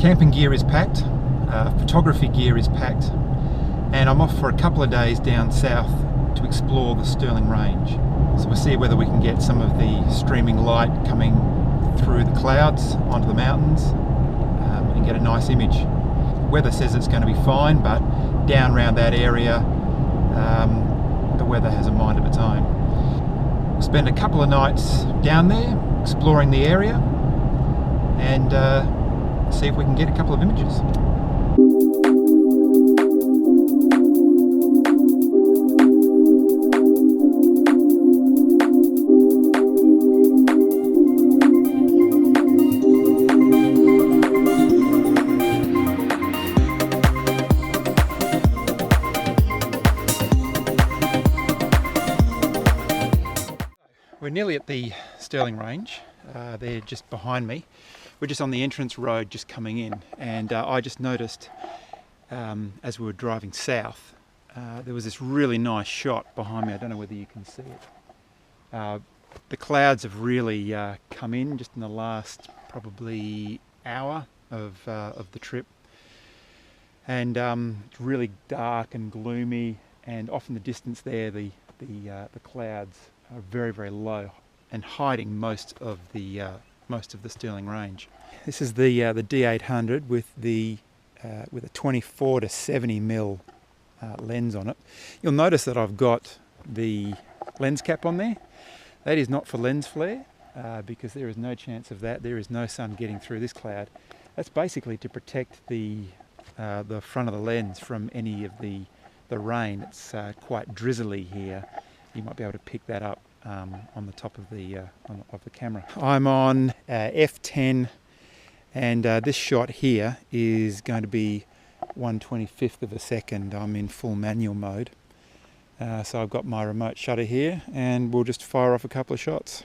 Camping gear is packed, photography gear is packed, and I'm off for a couple of days down south to explore the Stirling Range. So we'll see whether we can get some of the streaming light coming through the clouds onto the mountains and get a nice image. The weather says it's going to be fine, but down around that area the weather has a mind of its own. We'll spend a couple of nights down there exploring the area and see if we can get a couple of images. We're nearly at the Stirling Range. They're just behind me. We're just on the entrance road just coming in, and I just noticed as we were driving south there was this really nice shot behind me. I don't know whether you can see it. The clouds have really come in just in the last probably hour of the trip, and it's really dark and gloomy, and off in the distance there the clouds are very, very low and hiding most of the Stirling Range. This is the D800 with a 24 to 70 mil lens on it. You'll notice that I've got the lens cap on there. That is not for lens flare because there is no chance of that. There is no sun getting through this cloud. That's basically to protect the front of the lens from any of the rain. It's quite drizzly here. You might be able to pick that up on the top of the camera. I'm on f10, and this shot here is going to be 1/25th of a second. I'm in full manual mode, so I've got my remote shutter here, and we'll just fire off a couple of shots.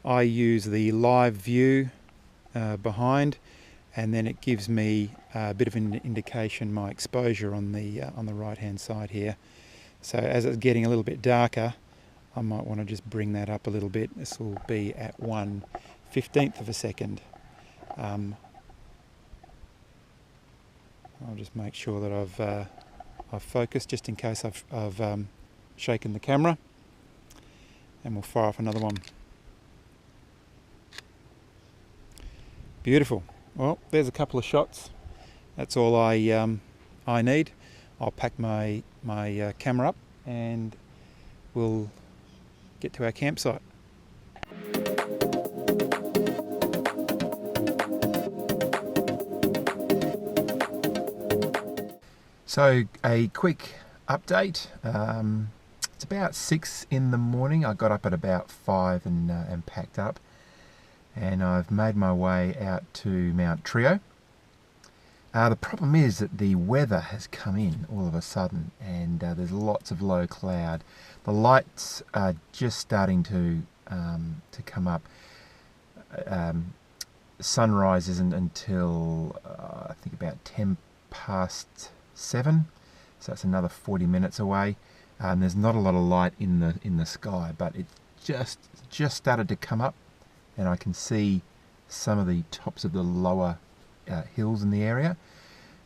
I use the live view behind, and then it gives me a bit of an indication my exposure on the right hand side here. So as it's getting a little bit darker, I might want to just bring that up a little bit. This will be at 1/15th of a second. I'll just make sure that I've focused just in case I've shaken the camera, and we'll fire off another one. Beautiful. Well, there's a couple of shots. That's all I need. I'll pack my camera up and we'll get to our campsite. So a quick update. It's about 6 in the morning. I got up at about 5 and packed up. And I've made my way out to Mount Trio. The problem is that the weather has come in all of a sudden, and there's lots of low cloud. The lights are just starting to come up. Sunrise isn't until I think about 7:10, so that's another 40 minutes away. There's not a lot of light in the sky, but it just started to come up. And I can see some of the tops of the lower hills in the area.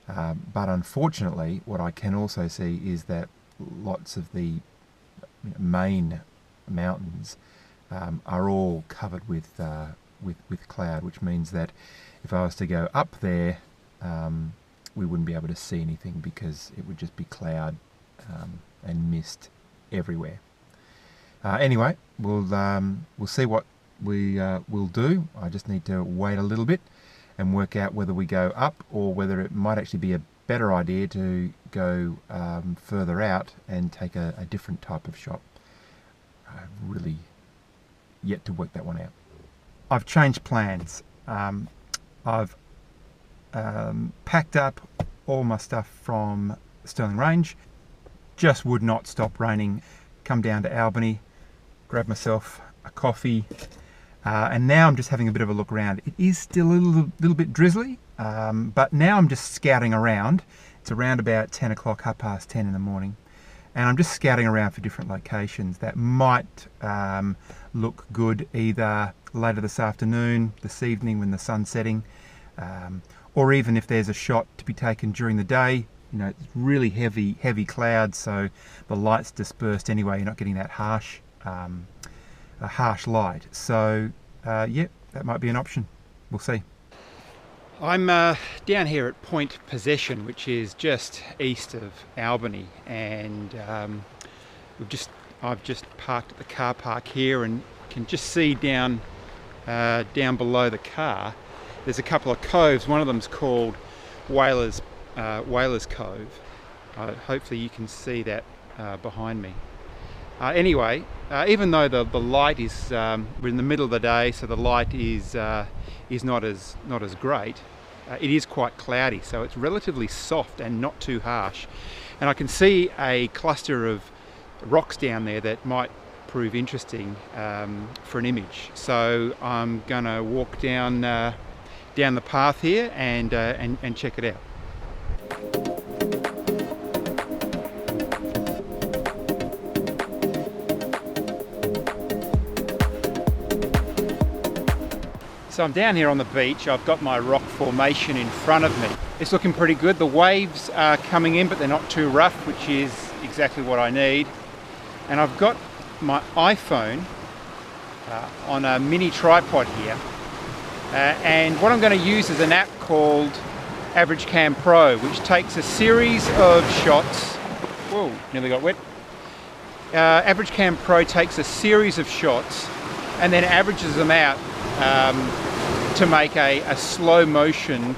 But unfortunately, what I can also see is that lots of the main mountains are all covered with cloud, which means that if I was to go up there, we wouldn't be able to see anything because it would just be cloud and mist everywhere. Anyway, we'll see what we will do. I just need to wait a little bit and work out whether we go up or whether it might actually be a better idea to go further out and take a different type of shot. I've really yet to work that one out. I've changed plans. I've packed up all my stuff from Stirling Range. Just would not stop raining. Come down to Albany, grab myself a coffee, and now I'm just having a bit of a look around. It is still a little bit drizzly, but now I'm just scouting around. It's around about 10 o'clock, 10:30 in the morning, and I'm just scouting around for different locations that might look good either later this afternoon, this evening when the sun's setting, or even if there's a shot to be taken during the day. You know, it's really heavy clouds, so the light's dispersed anyway. You're not getting that harsh light. So yeah, that might be an option. We'll see. I'm down here at Point Possession, which is just east of Albany, and I've just parked at the car park here and can just see down below the car. There's a couple of coves. One of them's called Whalers Cove. Hopefully you can see that behind me. Anyway, even though the light is we're in the middle of the day, so the light is not as great. It is quite cloudy, so it's relatively soft and not too harsh. And I can see a cluster of rocks down there that might prove interesting for an image. So I'm gonna walk down the path here and check it out. So I'm down here on the beach. I've got my rock formation in front of me. It's looking pretty good. The waves are coming in, but they're not too rough, which is exactly what I need. And I've got my iPhone on a mini tripod here. And what I'm going to use is an app called AvgCamPro, which takes a series of shots. Whoa, nearly got wet. AvgCamPro takes a series of shots and then averages them out to make a slow motion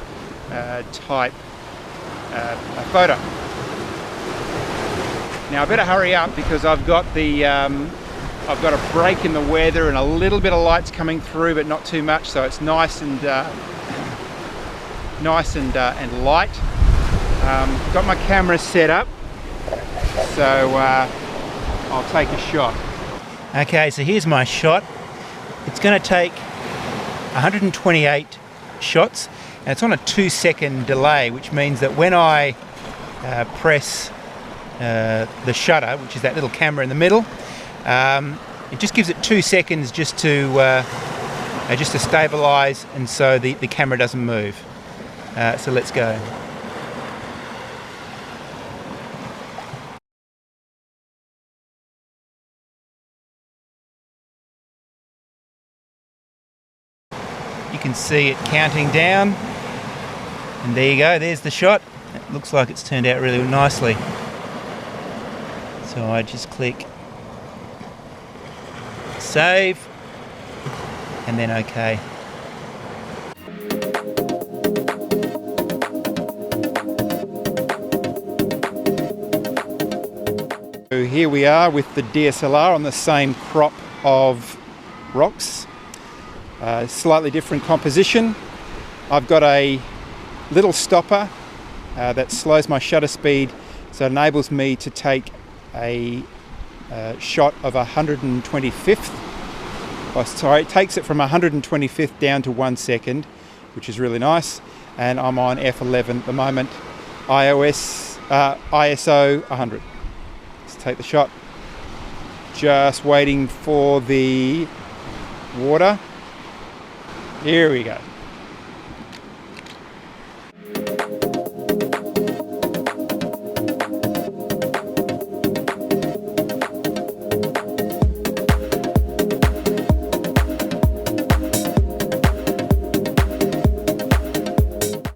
type photo. Now I better hurry up because I've got a break in the weather and a little bit of light's coming through, but not too much, so it's nice and light. Got my camera set up, so I'll take a shot. Okay, so here's my shot. It's going to take 128 shots, and it's on a 2-second delay, which means that when I press the shutter, which is that little camera in the middle, it just gives it 2 seconds just to stabilize, and so the camera doesn't move. So let's go. You can see it counting down, and there you go, there's the shot. It looks like it's turned out really nicely. So I just click save and then OK. So here we are with the DSLR on the same crop of rocks. Slightly different composition. I've got a little stopper that slows my shutter speed, so it enables me to take a shot of 125th. Oh, sorry, it takes it from 125th down to 1 second, which is really nice. And I'm on f11 at the moment, ISO 100. Let's take the shot. Just waiting for the water. Here we go.